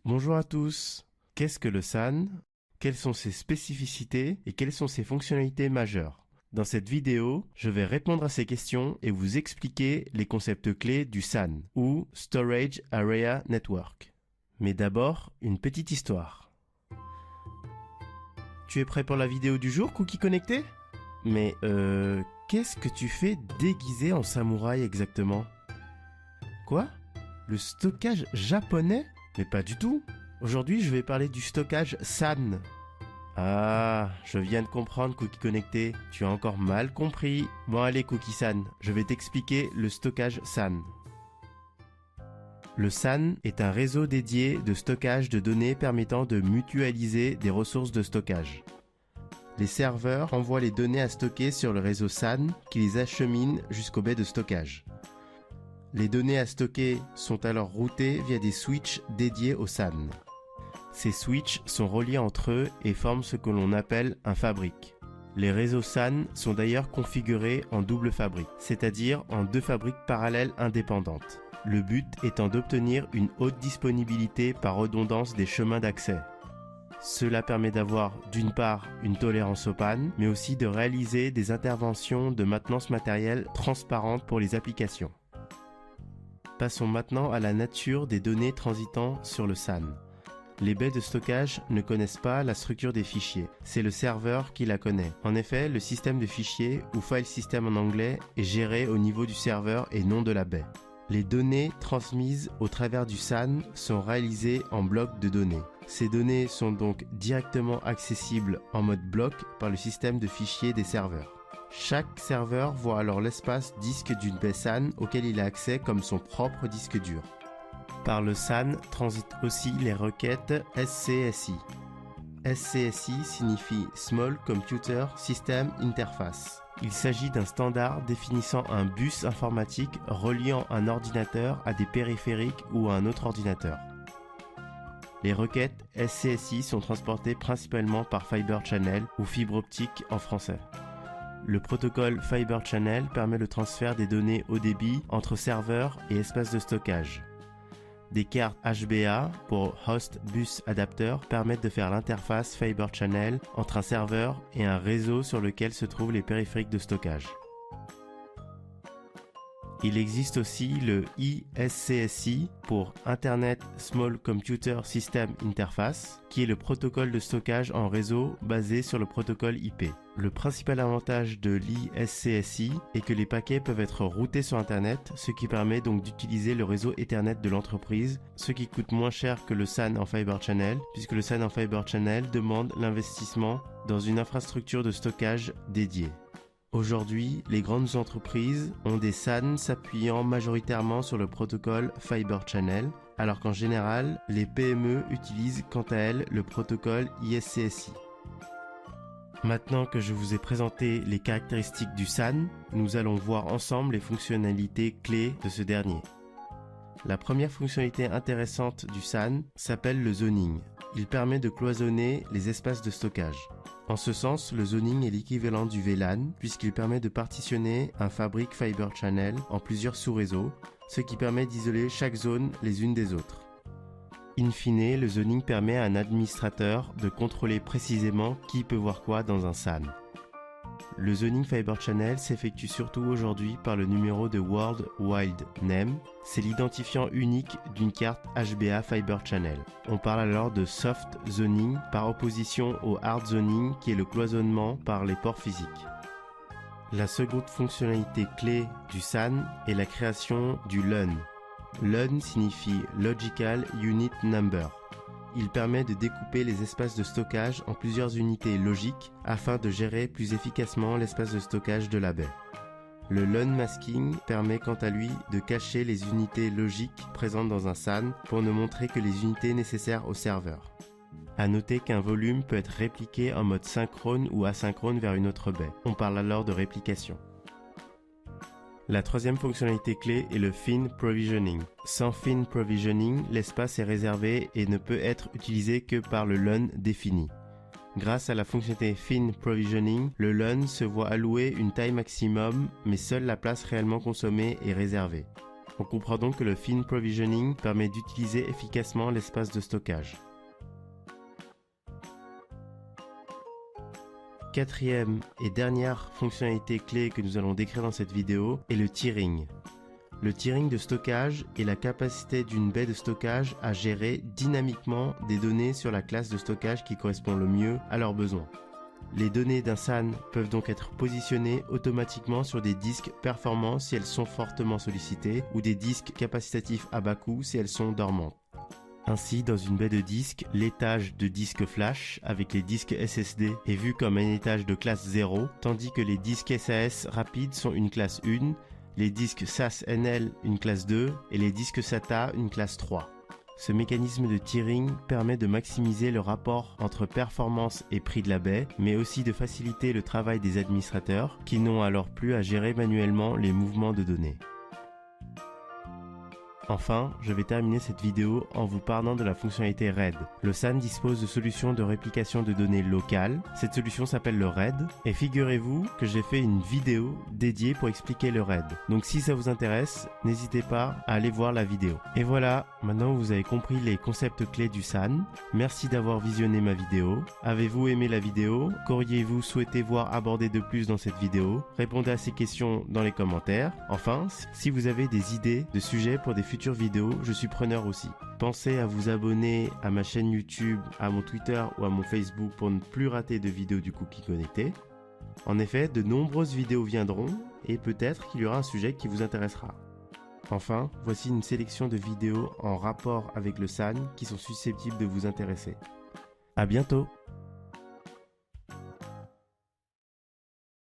Bonjour à tous. Qu'est-ce que le SAN? Quelles sont ses spécificités et quelles sont ses fonctionnalités majeures? Dans cette vidéo, je vais répondre à ces questions et vous expliquer les concepts clés du SAN, ou Storage Area Network. Mais d'abord, une petite histoire. Tu es prêt pour la vidéo du jour, Cookie Connecté? Mais qu'est-ce que tu fais déguisé en samouraï exactement? Quoi? Le stockage japonais? Mais pas du tout. Aujourd'hui, je vais parler du stockage SAN. Ah, je viens de comprendre, Cookie Connecté. Tu as encore mal compris. Bon allez, Cookie San, je vais t'expliquer le stockage SAN. Le SAN est un réseau dédié de stockage de données permettant de mutualiser des ressources de stockage. Les serveurs envoient les données à stocker sur le réseau SAN qui les achemine jusqu'au baie de stockage. Les données à stocker sont alors routées via des switches dédiés au SAN. Ces switches sont reliés entre eux et forment ce que l'on appelle un fabrique. Les réseaux SAN sont d'ailleurs configurés en double fabrique, c'est-à-dire en deux fabriques parallèles indépendantes. Le but étant d'obtenir une haute disponibilité par redondance des chemins d'accès. Cela permet d'avoir d'une part une tolérance aux pannes, mais aussi de réaliser des interventions de maintenance matérielle transparentes pour les applications. Passons maintenant à la nature des données transitant sur le SAN. Les baies de stockage ne connaissent pas la structure des fichiers, c'est le serveur qui la connaît. En effet, le système de fichiers, ou file system en anglais, est géré au niveau du serveur et non de la baie. Les données transmises au travers du SAN sont réalisées en blocs de données. Ces données sont donc directement accessibles en mode bloc par le système de fichiers des serveurs. Chaque serveur voit alors l'espace disque d'une baie SAN auquel il a accès comme son propre disque dur. Par le SAN transitent aussi les requêtes SCSI. SCSI signifie Small Computer System Interface. Il s'agit d'un standard définissant un bus informatique reliant un ordinateur à des périphériques ou à un autre ordinateur. Les requêtes SCSI sont transportées principalement par Fiber Channel ou fibre optique en français. Le protocole Fiber Channel permet le transfert des données haut débit entre serveurs et espaces de stockage. Des cartes HBA pour Host Bus Adapter permettent de faire l'interface Fiber Channel entre un serveur et un réseau sur lequel se trouvent les périphériques de stockage. Il existe aussi le ISCSI pour Internet Small Computer System Interface, qui est le protocole de stockage en réseau basé sur le protocole IP. Le principal avantage de l'ISCSI est que les paquets peuvent être routés sur Internet, ce qui permet donc d'utiliser le réseau Ethernet de l'entreprise, ce qui coûte moins cher que le SAN en Fiber Channel, puisque le SAN en Fiber Channel demande l'investissement dans une infrastructure de stockage dédiée. Aujourd'hui, les grandes entreprises ont des SAN s'appuyant majoritairement sur le protocole Fiber Channel, alors qu'en général, les PME utilisent quant à elles le protocole ISCSI. Maintenant que je vous ai présenté les caractéristiques du SAN, nous allons voir ensemble les fonctionnalités clés de ce dernier. La première fonctionnalité intéressante du SAN s'appelle le zoning. Il permet de cloisonner les espaces de stockage. En ce sens, le zoning est l'équivalent du VLAN puisqu'il permet de partitionner un fabrique Fiber Channel en plusieurs sous-réseaux, ce qui permet d'isoler chaque zone les unes des autres. In fine, le zoning permet à un administrateur de contrôler précisément qui peut voir quoi dans un SAN. Le zoning Fiber Channel s'effectue surtout aujourd'hui par le numéro de World Wide Name. C'est l'identifiant unique d'une carte HBA Fiber Channel. On parle alors de soft zoning par opposition au hard zoning qui est le cloisonnement par les ports physiques. La seconde fonctionnalité clé du SAN est la création du LUN. LUN signifie Logical Unit Number. Il permet de découper les espaces de stockage en plusieurs unités logiques afin de gérer plus efficacement l'espace de stockage de la baie. Le LUN masking permet quant à lui de cacher les unités logiques présentes dans un SAN pour ne montrer que les unités nécessaires au serveur. À noter qu'un volume peut être répliqué en mode synchrone ou asynchrone vers une autre baie. On parle alors de réplication. La troisième fonctionnalité clé est le Fin Provisioning. Sans Fin Provisioning, l'espace est réservé et ne peut être utilisé que par le LUN défini. Grâce à la fonctionnalité Fin Provisioning, le LUN se voit allouer une taille maximum, mais seule la place réellement consommée est réservée. On comprend donc que le Fin Provisioning permet d'utiliser efficacement l'espace de stockage. Quatrième et dernière fonctionnalité clé que nous allons décrire dans cette vidéo est le tiering. Le tiering de stockage est la capacité d'une baie de stockage à gérer dynamiquement des données sur la classe de stockage qui correspond le mieux à leurs besoins. Les données d'un SAN peuvent donc être positionnées automatiquement sur des disques performants si elles sont fortement sollicitées ou des disques capacitatifs à bas coût si elles sont dormantes. Ainsi, dans une baie de disques, l'étage de disques flash avec les disques SSD est vu comme un étage de classe 0, tandis que les disques SAS rapides sont une classe 1, les disques SAS NL une classe 2 et les disques SATA une classe 3. Ce mécanisme de tiering permet de maximiser le rapport entre performance et prix de la baie, mais aussi de faciliter le travail des administrateurs qui n'ont alors plus à gérer manuellement les mouvements de données. Enfin, je vais terminer cette vidéo en vous parlant de la fonctionnalité RAID. Le SAN dispose de solutions de réplication de données locales. Cette solution s'appelle le RAID. Et figurez-vous que j'ai fait une vidéo dédiée pour expliquer le RAID. Donc si ça vous intéresse, n'hésitez pas à aller voir la vidéo. Et voilà, maintenant vous avez compris les concepts clés du SAN. Merci d'avoir visionné ma vidéo. Avez-vous aimé la vidéo? Qu'auriez-vous souhaité voir abordé de plus dans cette vidéo? Répondez à ces questions dans les commentaires. Enfin, si vous avez des idées de sujets pour des futures vidéos, je suis preneur aussi. Pensez à vous abonner à ma chaîne YouTube, à mon Twitter ou à mon Facebook pour ne plus rater de vidéos du Cookie Connecté. En effet, de nombreuses vidéos viendront et peut-être qu'il y aura un sujet qui vous intéressera. Enfin, voici une sélection de vidéos en rapport avec le SAN qui sont susceptibles de vous intéresser. À bientôt!